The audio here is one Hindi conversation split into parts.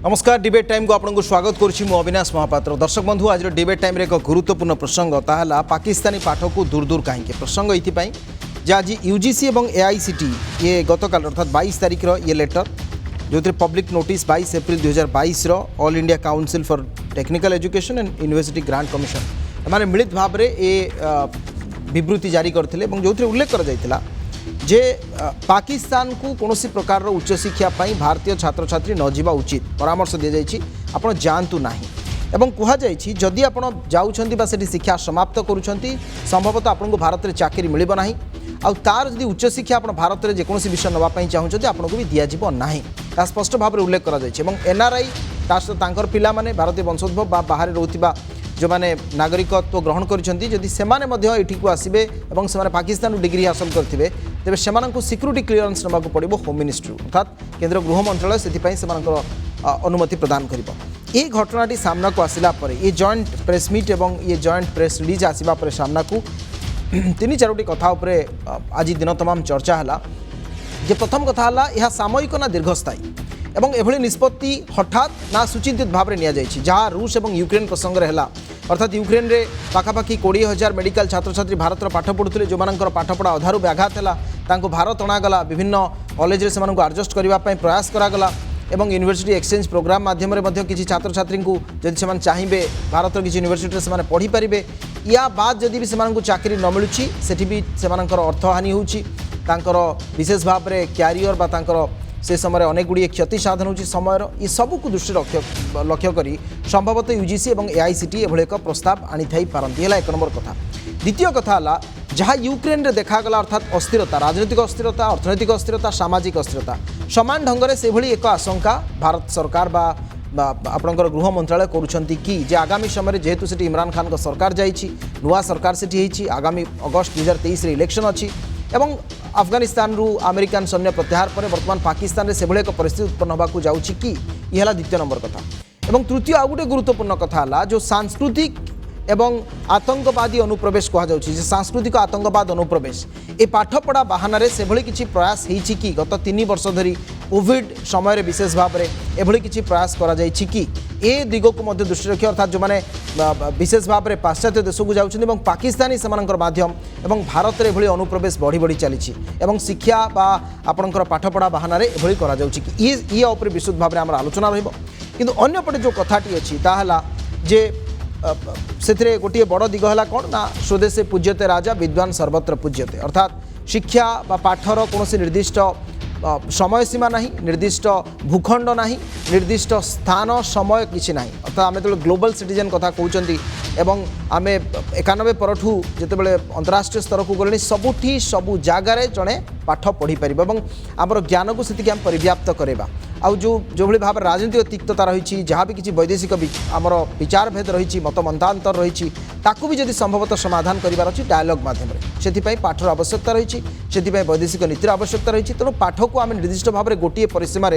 नमस्कार डिबेट टाइम को आपको स्वागत करुच्ची मु अविनाश महापात्र। दर्शक बंधु आज डिबेट टाइम एक गुरुत्वपूर्ण प्रसंग ताहला पाकिस्तानी पाठ को दूर दूर कहीं प्रसंग ये जे आज यूजीसी और एआईसीटी ये गतकाल अर्थात 22 तारिख ये लेटर जो public notice 22 April 2022 all India council for technical education and university grant commission एम मिलित भाव में ये विवृत्ति जारी करते जो उल्लेख कर जे पाकिस्तान को कौन प्रकार उच्च शिक्षा भारतीय छात्र छात्री न जावा उचित परामर्श दी जाइए आपण जातु ना एवं कहुई जदि आप जाऊँगी शिक्षा समाप्त करुँच संभवतः आपको भारत में चाकरी मिल ना आउ तार जदि उच्च शिक्षा आप भारत में जेकोसी विषय नापी चाहते आपको भी दि जाना स्पष्ट भाव में उल्लेख कर एनआरआई तार पिला माने भारतीय वंशोद्भव बाहर रोकवा जो मैंने नागरिकत्व ग्रहण कर आसबे और पाकिस्तान डिग्री हासिल करेंगे तेरे से सिक्यूरीटी क्लीयरेंस नाक पड़ो होम मिनिस्ट्री अर्थात केंद्र गृह मंत्रालय से अनुमति प्रदान कर ये घटनाटी सामना को आसला ये जॉइंट प्रेस मीट और ये जॉइंट प्रेस रिलीज आसवा सामना को तीन चारोटी कथा आज दिन तमाम चर्चा है जे प्रथम कथा यह सामयिक ना दीर्घस्थायी एवं एभली निष्पत्ति हठात ना सुचिंतित भाव में नि जहाँ रूस और यूक्रेन प्रसंग है अर्थात यूक्रेन रे पाखापाखि 20,000 मेडिकल छात्र छात्री भारत पाठ पढ़ुते जो पाठपढ़ा अधारू व्याघात है भारत अणागला विभिन्न कॉलेज से एडजस्ट करने प्रयास करागला एवं यूनिवर्सिटी एक्सचेंज प्रोग्राम माध्यम किसी छात्र छात्री को जब से चाहिए भारत किसी यूनिवर्सिटी से पढ़ी पारे या बाद जदि भी से चाकरी न मिलूँ से भी से अर्थहानि होकर विशेष भाव में क्यारियर से समय अनेक गुड़िए क्षति साधन होची समय ये सबू को दृष्टि लक्ष्य करी संभवतः यूजीसी और एआईसीटी एभली एक प्रस्ताव आनी थी पारती है एक नंबर कथा। द्वितीय कथा है जहाँ यूक्रेन रे देखागला अर्थात अस्थिरता राजनीतिक अस्थिरता अर्थनैतिक अस्थिरता सामाजिक अस्थिरता समान ढंग से एक आशंका भारत सरकार आपणकर गृह मंत्रालय करुँच कि आगामी समय जेहेतु से इमरान खान का सरकार जाइए नुआ सरकार से आगामी अगस्त 2023 इलेक्शन अच्छी एवं अफगानिस्तान रु अमेरिकन सैन्य प्रत्याहार पर वर्तमान पाकिस्तान में से एक परिस्थिति उत्पन्न होगा जाऊँगी कि यह द्वितीय नंबर कथा। एवं तृतीय आ गए गुरुत्वपूर्ण कथा है जो सांस्कृतिक एवं आतंकवादी अनुप्रवेश कहुच्छे सांस्कृतिक आतंकवाद अनुप्रवेश ये पाठपढ़ा बाहाना से किसी प्रयास कि गत 3 वर्ष धरी कोविड समय विशेष भाव में एभली किसी प्रयास करा कि ए दिग को दृष्टि रखी अर्थात जो मैंने विशेष भाव में पाश्चात्य देश को जाऊँच पाकिस्तानी से माध्यम एवं भारत में एभली अनुप्रवेश बढ़ी बढ़ी चली एवं शिक्षा आपणकर पाठपढ़ा बाहाना एभली करा कि ये विशुद्ध भाव में आम आलोचना रहिबो अन्यपटे जो कथाटी अच्छी ताहला जे से गोटे बड़ दिग है कौन ना स्वदेशे पूज्यते राजा विद्वान सर्वत्र पूज्यते अर्थात शिक्षा पाठर कौन निर्दिष्ट समय सीमा नहीं निर्दिष्ट भूखंड नहीं निर्दिष्ट स्थान समय किसी ना अर्थात आम जो ग्लोबल सिटीजन कथा कहते एवं आम 91 परठू जितेबाला अंतर्राष्ट्रीय स्तर को गले सबुठी सबू जगार जड़े पाठ पढ़ी पार और आमर ज्ञान को से परिव्याप्त करवा आउ जो भाई भाव राजनीतिक तिक्तता रही जहाँ भी किसी वैदेशिक आमर विचार भेद रही मत मतांतर रही भी जदि संभवतः समाधान करार अच्छी डायलॉग माध्यम से पाठर आवश्यकता रही से वैदेशिक नीतिर आवश्यकता रही तेणु पाठ को आम निर्दिष्ट भाव में गोटे परिसीम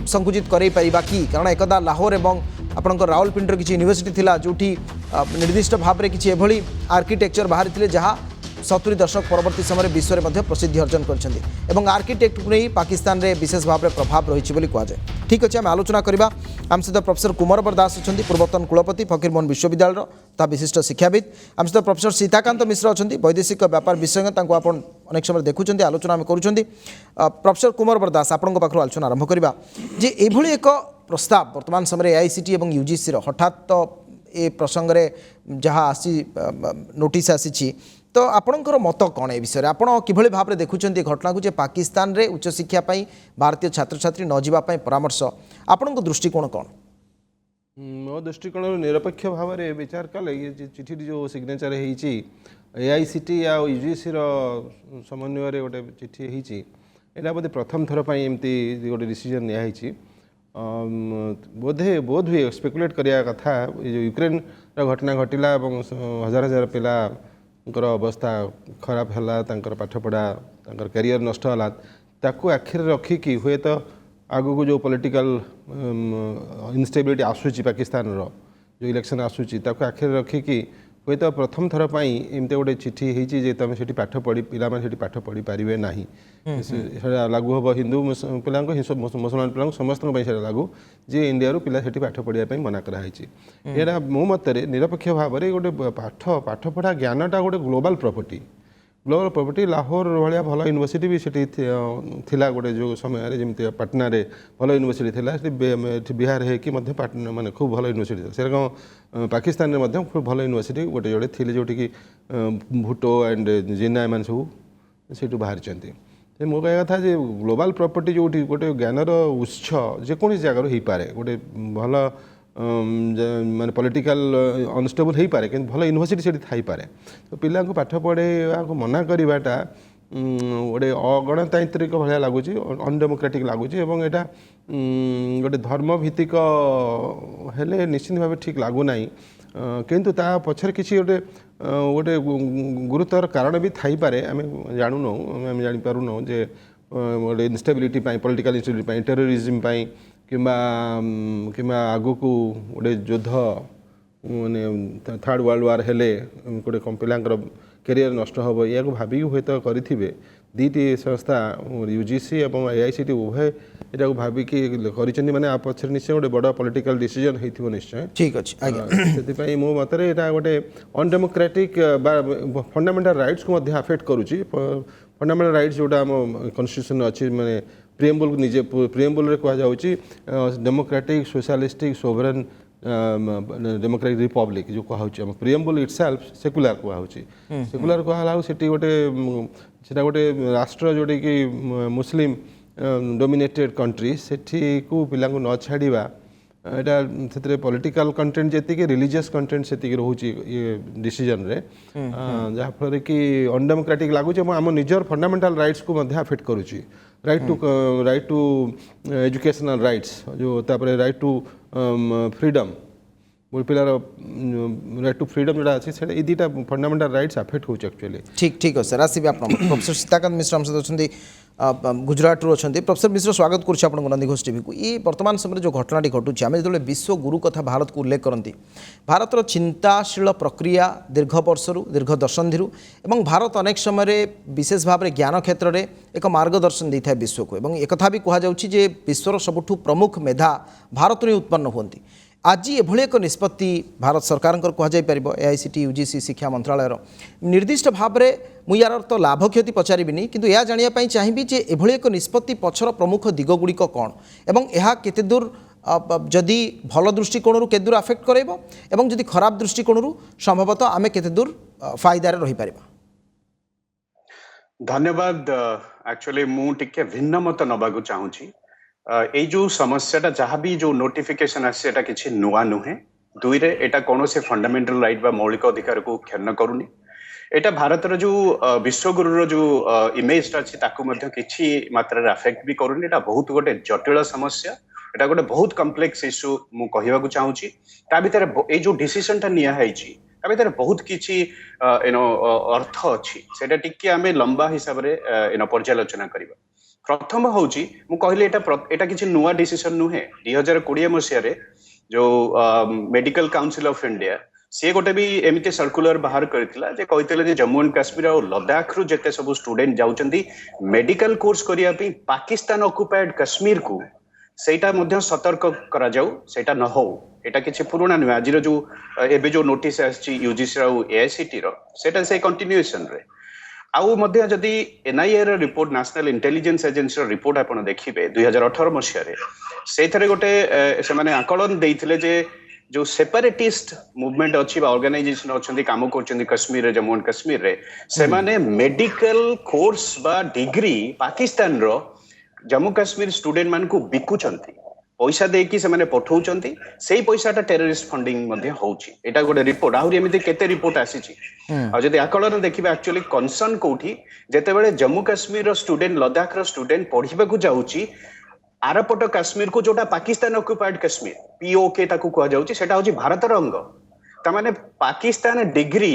संकुचित कर कि कारण एकदा लाहौर एवं आपंकर रावलपिंडीर किसी यूनिवर्सिटी थिला जोठी निर्दिष्ट भाव में किसी एभली आर्किटेक्चर बाहरी थे जहाँ 70 दशक परवर्ती समय विश्व में प्रसिद्धि अर्जन कर आर्किटेक्ट को नहीं पाकिस्तान में विशेष भाव में प्रभाव रही कहुए। ठीक अच्छे आम आलोचना करवा आम सहित प्रोफेसर कुमार दास अच्छा पूर्वतन कुलपति फकीरमोहन विश्वविद्यालय तथा विशिष्ट शिक्षाविद आम सहित प्रोफेसर सीताकांत मिश्र अच्छा वैदेशिक व्यापार विषय आप अनेक समय देखुं आलोचना आम करुँच। प्रोफेसर कुमार दास आपण पाखु आलोचना आरंभ करवा जे एभली एक प्रस्ताव वर्तमान समय एआईसीटी और यूजीसी हठात ए प्रसंग में जहाँ आसी नोटिस आसी तो आपणकर मत कौन ए विषय आप किभली भाव में देखुं घटना को पाकिस्तान रे उच्च शिक्षा भारतीय छात्र छात्री न जावाई परामर्श आपण दृष्टिकोण कौन? मो दृष्टिकोण निरपेक्ष भाव में विचार कले ये चिठी जो सिग्नेचर होती एआईसीटी या यूजीसी समन्वय गोटे चिठी होती यहाँ बोधे प्रथम थर पर एमती गोटे डिसीजन नियाई बोध हुए स्पेकुलेट करिया कथा जो यूक्रेन घटना घटिला हजार हजार पिला अवस्था खराब है पाठपढ़ा कैरियर नष्ट है ताकू आखिर रखिकी हुए तो आगु को जो पॉलिटिकल इनस्टेबिलिटी आसूची पाकिस्तान जो इलेक्शन आसूची ताकू आखिर रखिकी हुए तो प्रथम थर पर एमती गोटे चिठी होती जे तुम से पाठ पढ़ी पे पाठ पढ़ी पारे ना लागू हम हिंदू पिला मुसलमान पिला समस्त लागू जे इंडिया पिला से पाठ पढ़ाई मना कराई। यहाँ मो मतरे निरपेक्ष भाव में गोटे पाठ पढ़ा ज्ञानटा गोटे ग्लोबल प्रॉपर्टी लाहौर भाया भल यूनिवर्सिटी भी थिला गोटे जो समय जमी पटना रे भल यूनिवर्सिटी थी बिहार है कि माने खूब भल यूनिवर्सिटी से पाकिस्तान में खूब भल यूनिवर्सिटी गोटे जोड़े थी जोटि भुटो एंड जिन्ना एम सब से बाहरी मो कह कथा ग्लोबल प्रॉपर्टी जो गोटे ज्ञानर उत्स जेकोसी जगार हो पारे गोटे भल माने पॉलिटिकल अनस्टेबल हो पारे कि भल यूनिवर्सिटी से थाई पारे तो पिला पाठ पढ़ाई को मना करवाटा गोटे अगणतांत्रिक भाया लगुच अनडेमोक्रेटिक लगुच एवं यहाँ गोटे धर्मभित्तिक हेले निश्चित भाव ठीक लगुना किंतु ता पछर किसी गोटे गोटे गुरुतर कारण भी थाई पारे आम जानून आम जापारूँ जे गोटे इनस्टेबिलिटी पॉलिटिकल इनस्टेबिलिटी टेररिज्म कि आगु को गोटे युद्ध माने थर्ड वर्ल्ड वार हेले गोटे पिला कैरियर नष्ट हम या भाविक हुए तो करेंगे दीटी संस्था यूजीसी और एआईसीटी उभय यहाँ भाविक माने आप पक्षर निश्चय गोटे बड़ पॉलिटिकल डिसीजन हो निश्चय ठीक अच्छे से मो मतरे यहाँ गोटे अनडेमोक्रेटिक फंडामेंटल राइट्स को अफेक्ट करुच्ची फंडामेंटल राइट्स जोटा आम कन्स्टिट्यूशन अच्छी माने प्रिएम्बल निजे प्रिएम्बल कहुच्छी democratic socialistic sovereign democratic republic जो कहुच्छी प्रिएम्बल इटसेल्फ सेकुलर कहुच्छी सेकुलर कहला से गोटे राष्ट्र जोटे कि मुस्लिम डोमिनेटेड कंट्री से को पिला न छाड़ा यहाँ से पॉलिटिकल कंटेंट जी रिलीजियस कंटेंट से रोचे ये डिसीजन रे जहाँफल कि अनडेमोक्रेटिक लगुच आम निजर फंडामेंटल राइट्स को अफेक्ट करुच्ची राइट टू एजुकेशनल राइट्स जो तापर राइट टू फ्रीडम पिलार राइट टू फ्रीडम जोड़ा अच्छी से दुटा फंडामेंटल राइट्स अफेक्ट होची एक्चुअली ठीक ठीक सर आसबि आप प्रोफेसर सीताकांत मिश्र हम सहित अच्छा गुजरात अच्छा प्रोफेसर मिश्र स्वागत करुँ नंदीघोष टीवी को ये वर्तमान समय जो घटनाटी घटुच्छे आम जो विश्व गुरु कथा भारत को उल्लेख करती भारतर चिंताशील प्रक्रिया दीर्घ वर्षर दीर्घ दशंधि एवं भारत अनेक समय विशेष भाव में ज्ञान क्षेत्र में एक मार्गदर्शन देता है विश्व को एक कथा भी कहुच्छे विश्वर सबुठ प्रमुख मेधा भारत ही उत्पन्न होती आज एभली एक निष्पत्ति भारत सरकार कहुपर एआईसीटी यूजीसी शिक्षा मंत्रालय निर्दिष्ट भाव में मुझे यार तो लाभ क्षति पचारिबिनी किंतु यह जानापी चाहिए जे एभली एक निष्पत्ति पछर प्रमुख दिगगुड़िक कौन एवं यह केते दूर जदि भल दृष्टिकोण केते दूर अफेक्ट करेबो एवं जदि खराब दृष्टिकोण संभवतः आमे केते दूर फायदार रही पारिबा। धन्यवाद। एक्चुअली मु टिके भिन्न मत नबाकू चाहूची ये जो समस्याटा जहाँ भी जो नोटिफिकेशन आसा किसी नुआ नुहे दुई रे एटा कौन से फंडामेंटल राइट बा मौलिक अधिकार को क्षण करूनी एटा भारतर जो विश्वगुरु जो इमेज अच्छी किसी मात्रा अफेक्ट भी करूनी एटा बहुत गोटे जटिल समस्या एटा गोटे बहुत कम्प्लेक्स इश्यू मु कहवाकू चाहूची ता भितर ए जो डिसीजन टा निया हैची ता भितर बहुत किछि अर्थ अच्छी सेटा टिके आमे लंबा हिसाब रे पर्यालोचना करिबा। प्रथम हूँ मुझे एटा किसी नुआ डिसीजन नुहे 2020 मसीह जो मेडिकल काउंसिल ऑफ इंडिया सी गोटे भी एमती सर्कुलर बाहर करते जम्मू एंड काश्मीर और लद्दाख रु जेते सब स्टूडेंट जाउचंदी मेडिकल कोर्स करिया पे पाकिस्तान ऑक्युपाइड काश्मीर को सेटा मध्य सतर्क करा जाऊ सेटा न हो एटा किछि पुराना नुहे आज जो एबे जो नोटिस आछि यूजीसी और एआईसीटी रो सेटा से कंटिन्यूएशन रे आउ मध्य जदि NIA report national intelligence agency report आपन देखिबे 2018 मसीह रे सेथरे गोटे से माने आकलन देइथिले जे जो सेपरेटिस्ट मूवमेंट अच्छी ऑर्गेनाइजेशन अच्छी काम कर कश्मीर रे जम्मू एंड कश्मीर रे से माने मेडिकल कोर्स बा डिग्री पाकिस्तान रो जम्मू कश्मीर स्टूडेंट मान को बिकुचंती पैसा देकी से माने पठाउचंती सेही पैसाटा टेररिस्ट फंडिंग मध्ये होउची एटा गोटे रिपोर्ट आहुरी एमिति केते रिपोर्ट आसीची आ जदि आकलन देखिबे एक्चुअली कंसर्न कोठी जेते बेले जम्मू कश्मीर रो स्टूडेंट लद्दाख रो स्टूडेंट पढ़िबा को जाउची आरपट काश्मीर को जोटा पाकिस्तान ऑक्युपाइड काश्मीर पीओके ताकू कहा जाउची सेटा होची भारतर अंग ता माने पाकिस्तान डिग्री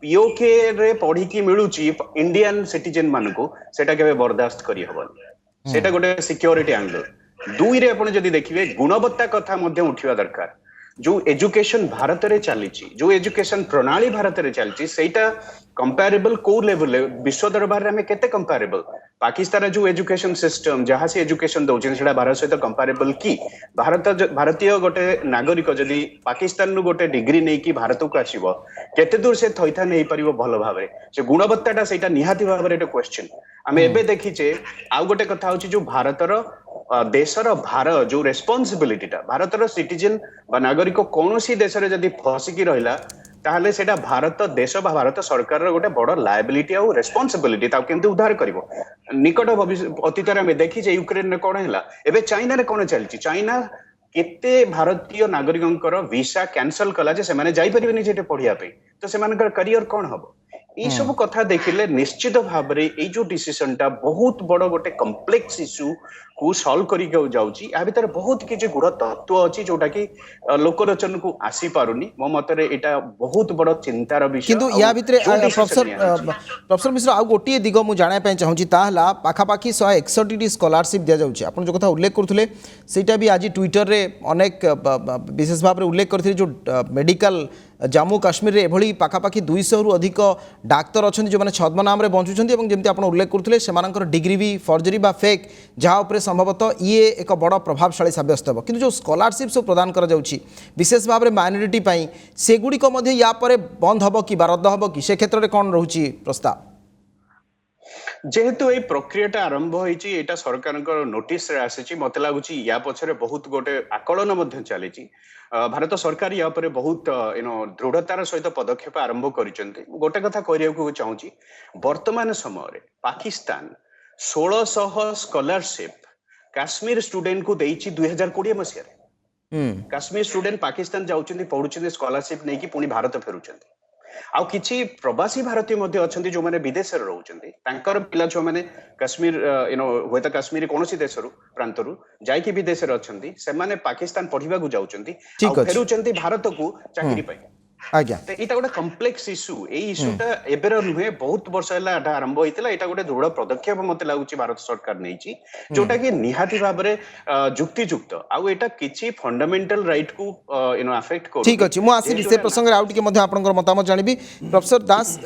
पीओके रे पढ़ी की मिलुची इंडियन सिटीजन मान को सेटा केबे बर्दाश्त करी हबन सेटा गोटे सिक्योरिटी एंगल दुई रे आपण जदि देखिबे गुणवत्ता कथा मध्ये उठिवा दरकार जो एजुकेशन भारत रे चली जो एजुकेशन प्रणाली भारत रे चली सेटा कंपेरेबल को लेवल विश्व दरबार में केते कंपेरेबल पाकिस्तान जो एजुकेशन सिस्टम जहाँ से एजुकेशन दौरान से भारत सहित कंपेरेबल कि भारतीय गोटे नागरिक जदि पाकिस्तान गोटे डिग्री नहीं कि भारत को आसव केते दूर से थैथान नहीं पार भल भाव से गुणवत्ता से निहाती भाव क्वेश्चन आम एबे देखीचे आउ गोटे कथा हूँ जो भारतर देशर भार जो रेस्पॉन्सिबिलिटीटा भारतर सिटीजन बा नागरिक कौन सी देश रे जदि फसिकी रहिला ताहले सेटा भारत देश बा भारत सरकार गोटे बड़ लायबिलिटी और रेस्पॉन्सिबिलिटी ताऊ केमती उद्धार करिवो निकट भविष्य अतीत में देखी जे यूक्रेन ने कौन है एबे चाइना रे कौन चलची चाइना केते भारतीय नागरिकंकर वीसा कैंसल कला जे से माने जाई परिबेनी जेटे पढिया पे तो सेमानकर करियर कौन हबो ये सब कथा देखिले निश्चित भाव रे ए जो डिसीजन टा बहुत बड़ गोटे कॉम्प्लेक्स इश्यू को सॉल्व करी जाउची आ भीतर बहुत किछि गुड़ तत्व अछि जोटा कि लोकलोचन को आसी पारुनी मो मतरे एटा बहुत बड़ चिंतार विषय किंतु या भितरे प्रोफेसर मिश्र आउ गोटे दिग मु जाना पे चाहूची ताहला पाखापाखी 161 टी स्कॉलरशिप दिया जाउची आपण जो कथा उल्लेख करथुले सेटा भी आज ट्विटर रे अनेक विशेष भाव रे उल्लेख करथि जो मेडिकल जम्मू काश्मीर रे एभली पाखापाखी 200 रु अधिक डाक्तर अच्छा जो मैंने छद्म नाम बंचुंट जमी आप उल्लेख करते से डिग्री भी फर्जरी बा फेक जहाँ उपर संभवतः ये एक बड़ प्रभावशाली सब्यस्त हो कि जो स्कॉलरशिप सब प्रदान कर विशेष भाव में माइनोरिटी सेगुड़िक या बंद हम कि रद्द हम कि से क्षेत्र में कौन रोचे प्रस्ताव जेहेतु ये प्रक्रिया आरंभ होती सरकार नोटिस आसी मत लगुच या पछरे बहुत गोटे आकलन चली भारत सरकार या पर बहुत दृढ़तार सहित पदक्षेप आरंभ कर गोटे कथा कहू चाहूँगी वर्तमान समय पाकिस्तान 1600 स्कॉलरशिप काश्मीर स्टूडेंट को देइछि 2020 मसीह काश्मीर स्टूडेंट पाकिस्तान जाउछन्ती पढुछन्ती स्कॉलरशिप नहीं कि पुणी भारत फेरुछन्ती आउ किछि प्रवासी भारतीय मध्ये अछन्ती जो माने विदेश रे रहउछन्ती तांकर पिला छो माने काश्मीर होयत काश्मीर कोनोसी देशरु प्रांतरु जाय कि विदेश रे अछन्ती से माने पाकिस्तान पढिबा को जाउछन्ती आउ फेरुछन्ती भारत को चाकरी पाई आज्ञा तो एटा गोटे कॉम्प्लेक्स इश्यू ए इश्यूटा एबेर नुहे बहुत वर्ष हैला एटा आरंभ होइतिला एटा गोटे दृढ़ पदक्षेप मते लागुची भारत सरकार नैची जोटा कि निहाती भाव रे जुक्तियुक्त आउ एटा किछि फंडामेंटल राइट को अफेक्ट करू ठीक अछि मु आसी से प्रसंग रे आउट के मध्ये आपनकर मतामत जानिबी प्रोफेसर दास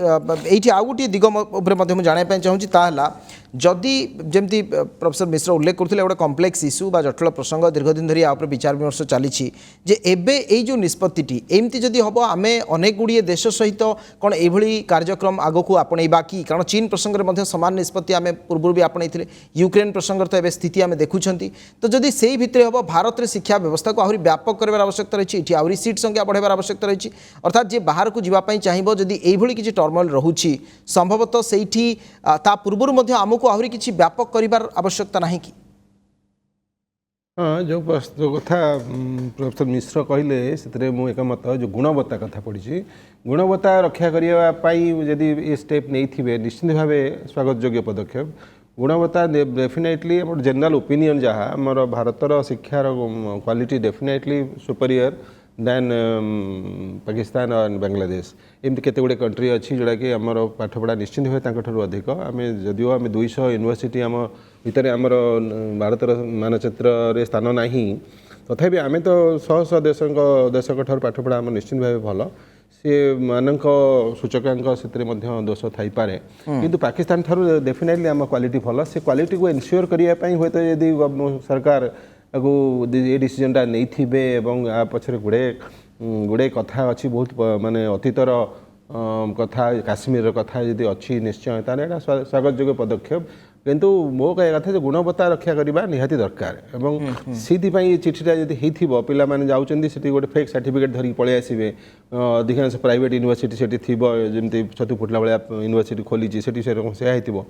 एठी आउ गोटे दिग ऊपर मध्ये मु जानै पय चाहूची ताहला जदि जमती प्रोफेसर मिश्र उल्लेख करथिले गोटे कॉम्प्लेक्स इश्यू बा जटिल प्रसंग दीर्घ दिन धरि आउपर विचार विमर्श चली जे एबे एई जो निष्पत्तिटी एमती जदि हबो आमे अनेक गुड़िए देश सहित कौन यही कार्यक्रम आग को आपणेबा कि कारण चीन प्रसंग में सामान निष्पत्ति आम पूर्व भी आपणे यूक्रेन प्रसंग तो ए स्थिति आम देखुं तो जदि से भितर हम भारत में शिक्षा व्यवस्था को आहरी व्यापक कर आवश्यकता रही है आहरी सीट संख्या बढ़ार आवश्यकता रही अर्थात जे बाहर को जावाई चाहिए जदि यही किसी टर्मोइल रोचे संभवतः से पूर्व आमको आहरी किसी व्यापक कर आवश्यकता नहीं कि हाँ जो कथा प्रोफेसर मिश्र कहले से मु एकमत जो गुणवत्ता कथा पड़ी गुणवत्ता रक्षा करने जदि ये स्टेप नहीं थे निश्चित भाव स्वागत योग्य पदक्षेप गुणवत्ता डेफिनेटली जनरल ओपिनियन जहाँ आमर भारतर शिक्षार quality definitely superior than Pakistan और बांग्लादेश एमती केते गुड़े कंट्री अच्छी जोड़ा कि आमर पाठपढ़ा निश्चित भाव अधिक आम जदिव आम 200 यूनिवर्सिटी आम भितर आमर भारतर मानचित्र रे स्थान नहीं तथापि आम तो शह शह देशक ठार पाठपढ़ा आम निश्चित भाव भल सी मानक सूचकांक से दोष थाईपे किंतु पाकिस्तान ठार डेफिनेटली आम क्वालिटी भल से क्वालिटी को एनश्योर करने हूँ तो यदि सरकार ये डिसीजनटा नहीं थे आ पछरे गुड़े कथा अच्छी बहुत माने अतीतर कथा काश्मीर कथा यदि अच्छी निश्चय ताने स्वागत योग्य पदक्षेप किंतु मो कह कथा गुणवत्ता रक्षा करवा निहाती दरकार एवं से चिठीटा जब हो पिला माने जाउचंदी सेठी गोटे फेक सर्टिफिकेट धरिक पळे आसीबे अधिकांश प्राइवेट यूनिवर्सिटी सेठी थिबो जेमती छतु फुटला भलिया यूनिवर्सिटी खोली सेठी से से हेतिबो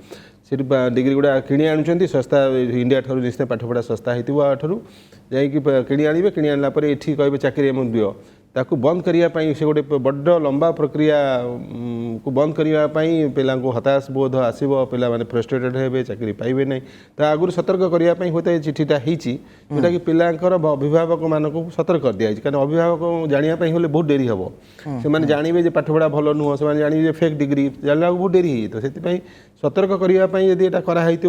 सेठी डिग्री गुडा किणी आनुचंदी सस्ता इंडिया ठारू निश्चय पाठपढ़ा सस्ता हेतिबो आठरू जाई कि किणी आनिबे किणी आनला परे एठी कहबे चाकरी एम दियो ताकू बंद करने से गोटे बड़ लंबा प्रक्रिया को बंद करने पिला हताश बोध आसो पिला माने फ्रस्ट्रेटेड हे चाकरी पाइबे नहीं आगुरी सतर्क करने होता है चिठीटा जोटा कि पिलांकर अभिभावक मानक सतर्क कर दिया कारण अभिभावक जानापी हेल्ले बहुत डेरी हम से जानवे पाठपढ़ा भल नुह से जानवे फेक डिग्री जानला बहुत डेरी हो से सतर्क करने यदि यहाँ कराई कि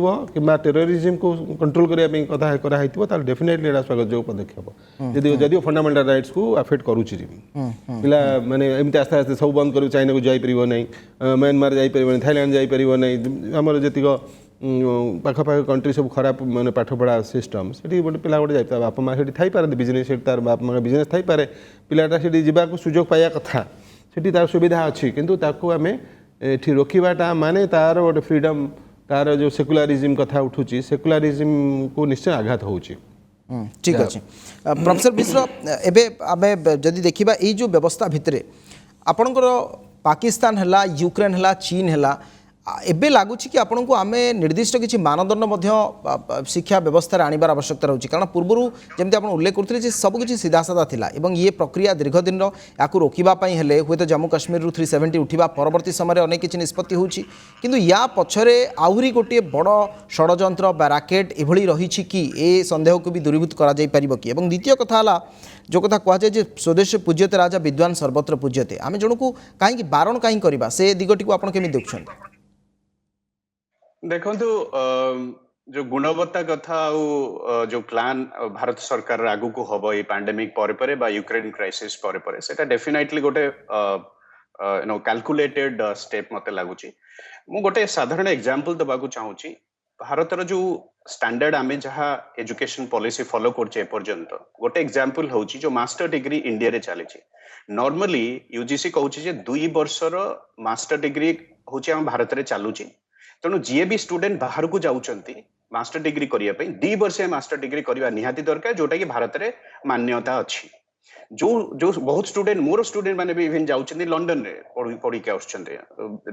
टेररिज्म को कंट्रोल करने कथा डेफिनेटली स्वागत जो पदक्षेप जदिव फंडामेंटल राइट्स को अफेक्ट करुच्ची पिला माने एमती आस्ते आस्ते सब बंद कर चाइना को जापर ना म्यांमार जापर थाईलैंड जापर ना आमर जी पाखपाख कंट्री सब खराब माने पाठपढ़ा सिस्टम से गोटे पिला गोटे जाता बापा माँ से थी पारे बिजनेस तार बापा माँ बिजनेस थी पारे पिलाटा से जावाक सुजोग पाया कथा से तार सुविधा अच्छी किंतु ताको आम ये रोकवाटा माने तार गोटे फ्रीडम तार जो सेकुलारिज्म कथा उठुची सेकुलारिज्म को निश्चय आघात होची। ठीक अच्छे प्रोफेसर मिश्र एबे आमे जदि देखिबा ए जो व्यवस्था भितरे आपणकर पाकिस्तान हला यूक्रेन हला चीन हला एबे लगुच कि आपण को आमे निर्दिष्ट किसी मानदंड मध्य शिक्षा व्यवस्था आनिबार आवश्यकता रही कारण पूर्व जमी आप उल्लेख करते सब किसी सीधा साधा थिला एवं ये प्रक्रिया दीर्घ दिन या रोकवाई हेले हुए तो जम्मू काश्मीर 370 उठा परवर्ती समय अनेक किसी निष्पत्ति होची किंतु या पछरे आहुरी गोटे बड़ षड़यंत्र बा राकेट एभली रही कि ए संदेह को भी दूरीभूत करा जाई परिबो कि एवं द्वितीय कथा हला जो कथा कहुए जे स्वदेश पूज्यते राजा विद्वान सर्वत्र पूज्यते आम जन को कहीं बारण कहीं करवा से दिगटी को आप केमी देखुं देखो जो गुणवत्ता कथा जो प्लान भारत सरकार आगु को हम ये पैंडेमिक पर बा यूक्रेन क्राइसिस पर सेटा डेफिनेटली गोटे कैलकुलेटेड स्टेप मते लागुची मु गोटे साधारण एग्जांपल दबाकू चाहूची भारतर जो स्टैंडर्ड आमे जहाँ एजुकेशन पॉलिसी फॉलो करछे पर्यंत गोटे एग्जांपल होची जो मास्टर डिग्री इंडिया रे चली नॉर्मली यूजीसी कहूची जे 2 वर्षर मास्टर डिग्री होची हम भारत रे चालुची तेणु जी भी स्टूडेंट बाहर को जाउचंती मास्टर डिग्री करिया पई 2 वर्ष मास्टर डिग्री करवा निहाती दरकार जोटा कि भारत रे मान्यता अच्छी जो जो बहुत स्टूडेंट मोर स्टूडेंट माने भी इवन जाउचंती लंदन रे पढ़ी के आउचंती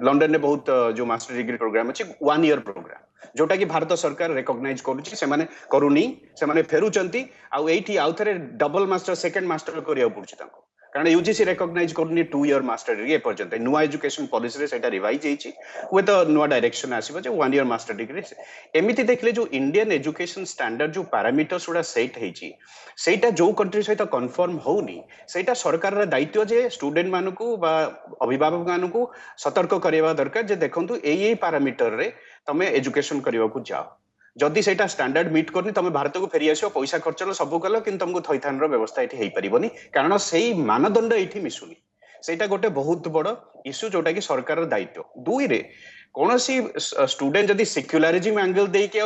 लंदन रे बहुत जो मास्टर डिग्री प्रोग्राम अच्छी 1 ईयर प्रोग्राम जोटा कि भारत सरकार रिकॉग्नाइज करूची से माने करूनी से माने फेरुचंती आ एठी आउ थरे डबल मास्टर सेकंड मास्टर करिया पड़ुची ताको कारण यूजीसी रिकॉग्नाइज करनी 2 ईयर मास्टर डिग्री पर्यंत नुआ एजुकेशन पॉलिसी रे सेटा रिवाइज हेची हुए तो नुआ डायरेक्शन आसीबो जे 1 ईयर मास्टर डिग्री एमिति देखले जो इंडियन एजुकेशन स्टैंडर्ड जो पैरामीटर्स उडा सेट हेची सेटा जो कंट्री सहित कन्फर्म होनी सेटा सरकार रा दायित्व जे स्टूडेंट मानकू बा अभिभावक मानकू सतर्क करबा दरकार जे देखंतु एई पैरामीटर रे तमे एजुकेशन करबा को जाओ जदि सेटा स्टैंडर्ड मीट करनी तुम भारत को फेरी आसो पैसा खर्च सब कल कि तुमको थैथान व्यवस्था ये पारनी कारण से मानदंड ये मिसुनी सेटा गोटे बहुत बड़ इश्यू जोटा कि सरकार दायित्व 2 रे कौन सी स्टूडेंट जदि सेक्युलरिज्म एंगल दे के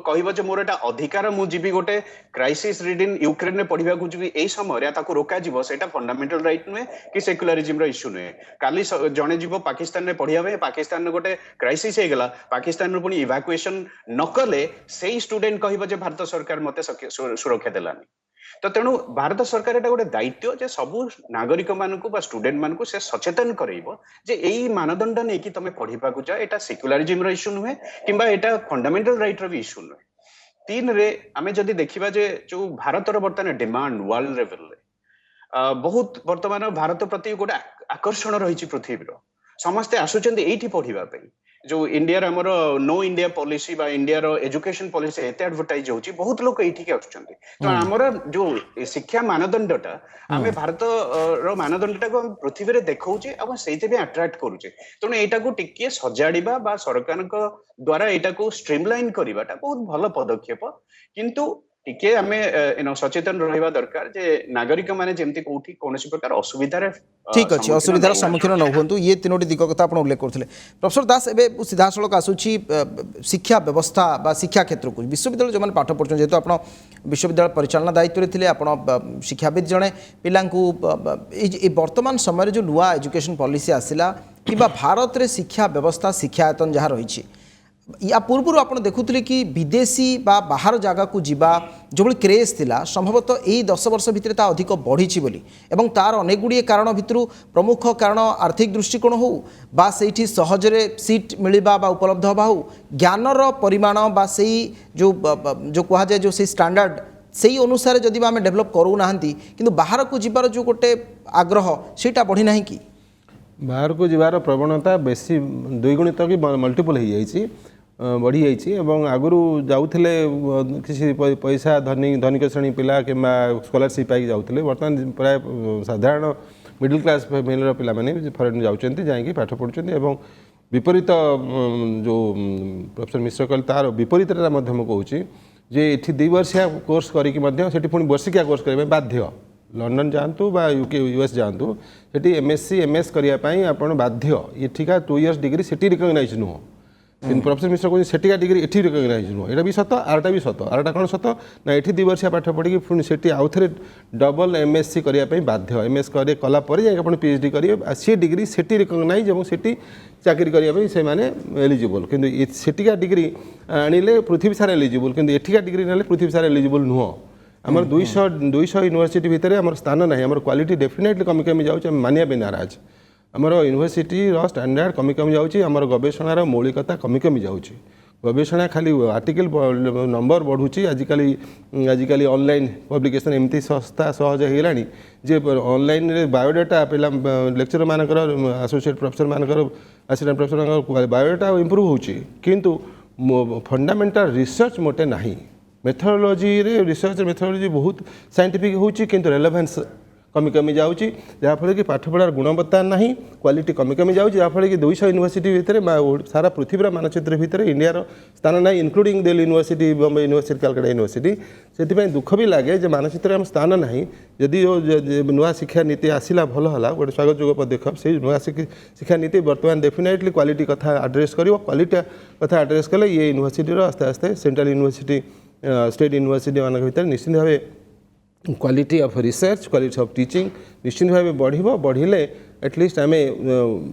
कहबो जे मोर एटा अधिकार मु जीवी गोटे क्राइसिस रीडिंग यूक्रेन में पढ़िबा को जीवी एई समय ताको रोका जीवो सेटा फंडामेंटल राइट नुहे कि सेक्युलरिज्म रो इश्यू नुहे काली जणे जीवो पाकिस्तान में पढ़िया बे पाकिस्तान में गोटे क्राइसिस हे गेला पाकिस्तान रो पुनी इवैक्यूएशन न कले सेई स्टूडेंट कहबो जे भारत सरकार मते सुरक्षा देलानी तो तेणु भारत सरकार एटा गोटे दायित्व जे सबु नागरिक मानकू बा स्टूडेंट मानकू से सचेतन करइबो जे एई मानदंड नै कि तमे पढ़िबा को जा एटा सेक्युलरिज्म रो इश्यू नुहे किंबा एटा फंडामेंटल राइट रो भी इश्यू नुहे 3 रे आमे जदि देखिबा जे जो भारतर वर्तमान डिमांड वर्ल्ड लेवल रे बहुत वर्तमान भारत प्रति गोटे आकर्षण रही पृथ्वी रो समस्ते आसुचंदी एठी पढ़िबा पई जो इंडिया हमर नो इंडिया पॉलिसी बा इंडिया रो एजुकेशन पॉलिसी एते एडवर्टाइज होची बहुत लोग एठी के आछुचंती तो हमर जो शिक्षा मानदंडटा आमे भारत रो मानदंडटा को पृथ्वी रे देखौची अब सेते भी अट्रैक्ट करूचे तने एटा को टिके सजाडीबा बा सरकार को द्वारा एटा को स्ट्रीमलाइन करिवाटा बहुत भलो पदक्षेप किंतु टिके आमे सचेतन रहिबा दरकार जे नागरिक माने जेमति कोठी कोनोसी प्रकार असुविधा रे ठीक अच्छे असुविधार सम्मुखीन न हुंतु ये 3टी दिग कथा आपण उल्लेख करथिले प्रोफेसर दास एबे सीधा सड़क आसुची शिक्षा व्यवस्था बा शिक्षा क्षेत्र को विश्वविद्यालय जो पाठ पढ़छन जेतो आपण विश्वविद्यालय परिचालना दायित्व रे थिले आपण शिक्षाविद जणे पिलांकू ए वर्तमान समय जो नुआ एजुकेशन पॉलिसी आसिला किबा भारत रे शिक्षा व्यवस्था शिक्षायतन जहाँ रही या पूर्व आप देखुले कि विदेशी बा बाहर जगह को जीवा जो क्रेज थिला संभवतः यही 10 वर्ष भितर ता अधिक बढ़ी बोली एवं तार अनेक गुड़िए कारण भितर प्रमुख कारण आर्थिक दृष्टिकोण हो बा सेठी सहजरे सीट मिलवा बा उपलब्ध हवा हो ज्ञानर परिमाण बा सेही जो कहा जाए जो से स्टैंडर्ड सेही अनुसार जदि आम डेभलप करू ना किंतु बाहर को जीवार जो गोटे आग्रह सेटा बढ़ी ना कि बाहर को जीवार प्रवणता बेसी द्विगुणित कि मल्टीपल हो जाइए बढ़ी जाइए आगु जाऊे किसी पैसा धनिक श्रेणी पिला कि स्कॉलरशिप पाई जाते बर्तमान प्राय साधारण मिडिल क्लास फैमिली पिला फरेन जाऊँच जाकि पाठ पढ़ुं विपरीत जो प्रोफेसर मिश्र कहले तार विपरीत कहूँ जे ये 2 वर्षिया कोर्स करी पुणी वर्षिकिया कोर्स करने बाध्य लंडन जातु बा यूके यूएस जातु सेठी एमएससी एमएस करने आपन बाध्य एठिका 2 इयर्स डिग्री सेठी रिकग्नाइज नुह कि प्रोफेसर मिश्र कहते सेठिका डिग्री एठी रिकग्नाइज नुह यहाँ भी सत आरटा भी सत आरटा कौन सत ना ये 2 वर्षिया पाठ पढ़ी पुणी से आउ थे डबल एमएससी करने बाध्य एमएस कलापर जाए पीएचडी करेंगे सी डिग्री सेठी रिकग्नाइज और सेठी चाकरी करने से एलिजिबल किंतु सेठिका डिग्री आनिले पृथ्वी सारा एलिजिबल किंतु एठिका डिग्री ना पृथ्वी सारा एलिजिबल नुह आमर 200 यूनिवर्सिटी भितर आम स्थान ना आम क्वालिटी डेफिनेटली कमी कमी जाऊँ मानिया भी नाराज आमर यूनिवर्सिटी स्टैंडर्ड कमी कमी जाऊँ आमर गवेषणार मौलिकता कमी कमी जाऊँ गवेषणा खाली आर्टिकल नंबर बढ़ुची आजिकल ऑनलाइन पब्लिकेशन एमती सस्ता सहज होगा जे ऑनलाइन रे बायोडाटा पिला लेक्चर मानकर एसोसिएट प्रोफेसर मानकर असिस्टेंट प्रोफेसर बायोडाटा इम्प्रूव होची किंतु फंडामेंटल रिसर्च मोटे नहीं मेथोडोलॉजी रे रिसर्च मेथोडोलॉजी बहुत साइंटिफिक होची किंतु रेलेवेंस कमी कमी जाऊँगी जहाँफल कि पाठपढ़ार गुणवत्ता ना क्वालिटी कमी कमी जाऊँगी जहाँफल कि 200 यूनिवर्सिटी भितर सारा पृथ्वीर मानचित्र भितर इंडियार स्थान ना including Delhi university Bombay university Calcutta university से दुख भी लगे जे मानचित्र आम स्थान ना जदि नुआ शिक्षा नीति आसला भल है गोटे स्वागत जोग पदक्षेप से नुआ शिक्षा नीति बर्तमान डेफिनेटली क्वालिटी कथा आड्रेस कर क्वालिटी कथा आड्रेस कले ये यूनिवर्सिटी आस्ते आस्ते सेंट्रल यूनिवर्सिटी स्टेट यूनिवर्सिटी मान भर निश्चित भाव quality of research quality of teaching निश्चित भाव बढ़िले एटलिस्ट आम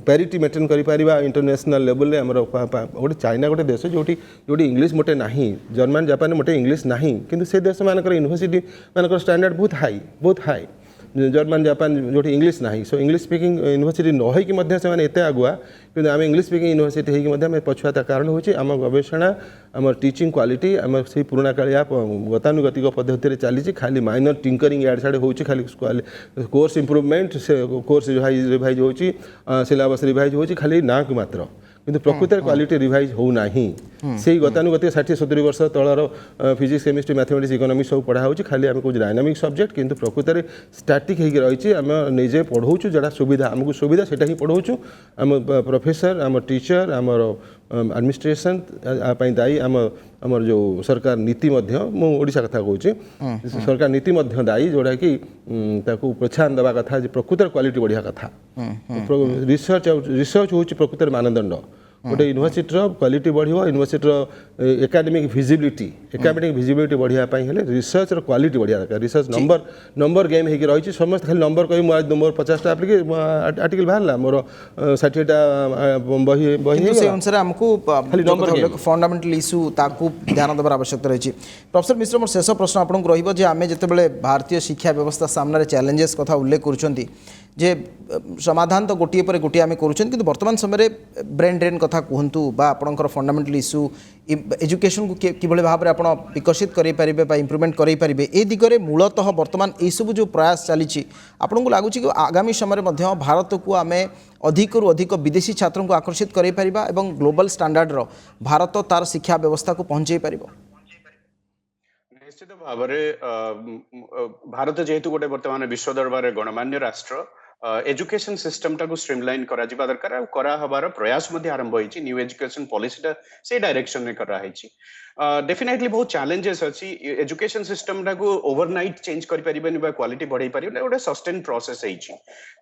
पैरिटी मेंटेन करिपारिबा इंटरनेशनल लेवल रे हमर गोटे चाइना गोटे देश जोटी इंग्लिश मोटे नहीं जर्मन जापान मोटे इंग्लिश नहीं किंतु से देश मानकर यूनिवर्सिटी मानकर स्टैंडर्ड बहुत हाई जर्मन जापान जो इंग्लिश नहीं सो इंग्लिश स्पीकिंग यूनिवर्सिटी नहींकि से आगुआ कि आम इंग्लिश स्पीकिंग यूनिवर्सिटी होगी पछुआता कारण होची आम गवेषणा आम टीचिंग क्वालिटी आम से पुराणा कालिया गतानुगतिक पद्धति चली खाली माइनर टिंकरिंग याड साड़े हो खाली कोर्स इम्प्रूवमेंट से कोर्स रिवाइज होची सिलेबस रिवाइज होची खाली ना को मात्र किंतु प्रकृत क्वालिटी रिवाइज हो नाही से गतानुगतिक 60-70 वर्ष तलर फिजिक्स केमिस्ट्री मैथमेटिक्स इकोनॉमिक्स सब पढ़ा हो खाली आम कौन डायनामिक सब्जेक्ट किंतु प्रकृत स्टैटिक होगी रही आम निजे पढ़ाऊँ जहाँ सुविधा आमको सुविधा से ही पढ़ाऊँ आम प्रोफेसर आम टीचर आमर एडमिनिस्ट्रेशन दायी आमर जो सरकार नीति ओडिशा कथा कहूँ सरकार नीति दायी जोड़ा कि प्रोत्साहन देवा कथा प्रकृत क्वालिटी बढ़िया कथा रिसर्च हूँ प्रकृत मानदंड गोटे यूनिवर्सिटी क्वालिटी बढ़िया यूनिवर्सिटी एकाडेमिक भिजिबिलिटी बढ़िया रिसर्च क्वालिटी बढ़िया दरकार रिसर्च नंबर गेम होगी रही समस्त खाली नंबर कही मोर 50टा आर्टिकल बाहर मोर 60टा बही से अनुसार आमको फंडामेंटल इश्यू ताकू ध्यान देवार आवश्यकता रही प्रोफेसर मिश्र मोर शेष प्रश्न आपको रही जिते भारतीय शिक्षा व्यवस्था सामने चैलेंजेस कथा उल्लेख करुँच जे समाधान तो गोटे पर गोटे आम करूँ वर्तमान समय ब्रेन ड्रेन कथा कहतु बा आपणकर फंडामेंटल इश्यू एजुकेशन को किभली भाव में आप विकसित करें इम्प्रूवमेंट करें ए दिगरे मूलतः वर्तमान यू जो प्रयास चली आपको लगुच कि आगामी समय भारत को आम अधिकरू अधिक विदेशी छात्रों को आकर्षित करें ग्लोबल स्टैंडर्ड भारत तार शिक्षा व्यवस्था को पहुँचे पार निश्चित भाव भारत जेहेतु गोटे वर्तमान विश्व दरबार गणमान्य राष्ट्र एजुकेशन सिस्टम टाको स्ट्रीमलाइन करा जिबा दरकार आ करा हबार प्रयास मध्ये आरंभ होईची न्यू एजुकेशन पॉलिसी टा से डायरेक्शन में करा हैची डेफिनेटली बहुत चैलेंजेस अछि एजुकेशन सिस्टम टाको ओवरनाइट चेंज करि परिबेनि बा क्वालिटी बढ़ाई परिबेनि गोटे सस्टेन प्रोसेस हैची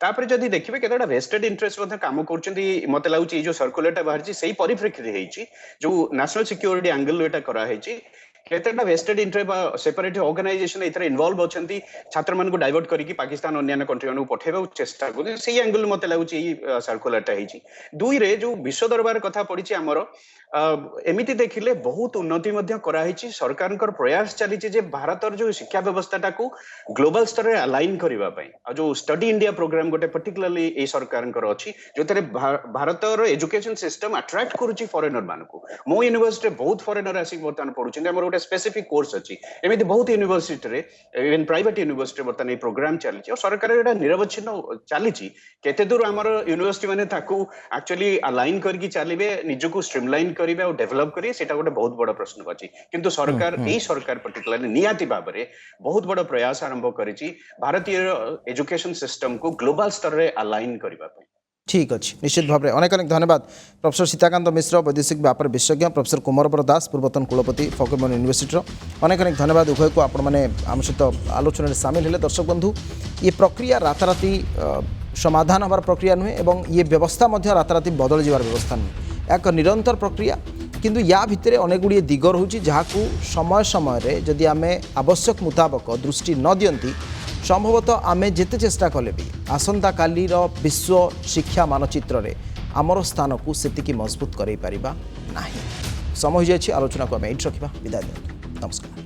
तापर जदी देखिबे केतडा वेस्टेड इंटरेस्ट मध्ये काम करचंती मते लागुची जो सर्कुलेटर बाहरची सेही परिप्रेक्षित हैची जो नेशनल सिक्योरिटी एंगल एटा करा हैची केतेटा वेस्टेड इंटरेस्ट सेपरेट ऑर्गेनाइजेशन एथरे इन्वॉल्व होचंती छात्र मन को डाइवर्ट करिकि पाकिस्तान अन्य कंट्री को पठेबा चेष्टा कर सेही एंगल मते लागुची सर्कुलरटा हैची दुई रे जो विश्व दरबार कथा पड़िछि हमर एमिति देखिले बहुत उन्नति मध्य कराई सरकार प्रयास चली जे भारतर जो शिक्षा व्यवस्था को ग्लोबल स्तर में अलाइन करने जो स्टडी इंडिया प्रोग्राम गोटे पर्टिकुलरली ए सरकार अच्छी जो भारतर एजुकेशन सिस्टम अट्रैक्ट करुच्ची फॉरेनर मान को मो यूनिवर्सिटी बहुत फॉरेनर आसिक बर्तमान पढ़ुछन हमर गोटे स्पेसिफिक कोर्स अछि एमिति बहुत यूनिवर्सिटी रे इवन प्राइवेट यूनिवर्सिटी बर्तमान ए प्रोग्राम चली और सरकार एटा निरवच्छिन्न चली केते दूर हमर यूनिवर्सिटी माने ताकू एक्चुअली अलाइन करके चलिबे निजको स्ट्रीमलाइन करिवे और डेवलप करिवे सेटा गोटे बहुत बड़ प्रश्न अछि किंतु सरकार ए सरकार पर्टिकुलरली नियाति भाबरे बहुत बड़ प्रयास आरंभ करिछि भारतीय एजुकेशन सिस्टम को ग्लोबल स्तर रे अलाइन करबा पई। ठीक अच्छे निश्चित भाव में अनेक अनेक धन्यवाद प्रोफेसर सीताकांत मिश्र वैदेशिक व्यापार विशेषज्ञ प्रोफेसर कुमारवर दास पूर्वतन कुलपति फकीरमोहन यूनिवर्सिटी अनेक अनेक धन्यवाद उभय को आपण मैंने आम सहित आलोचन सामिल हेले। दर्शक बंधु ये प्रक्रिया राताराति समाधान हबार प्रक्रिया नुहे और ये व्यवस्था राताराति बदल जावार व्यवस्था नुहे एक निरंतर प्रक्रिया किंतु या भितर अनेक गुड़िए दिग रही जहाँ समय समय जदि आम आवश्यक मुताबक दृष्टि न दियंती संभवतः आमे जेते चेष्टा कले भी आसंता कालीर विश्व शिक्षा मानचित्र रे आमर स्थान को सेतिकी मजबूत करई परिबा नाही। समय हो जाय आलोचना को आमे एट रखिबा। विदाय दियंतु। नमस्कार।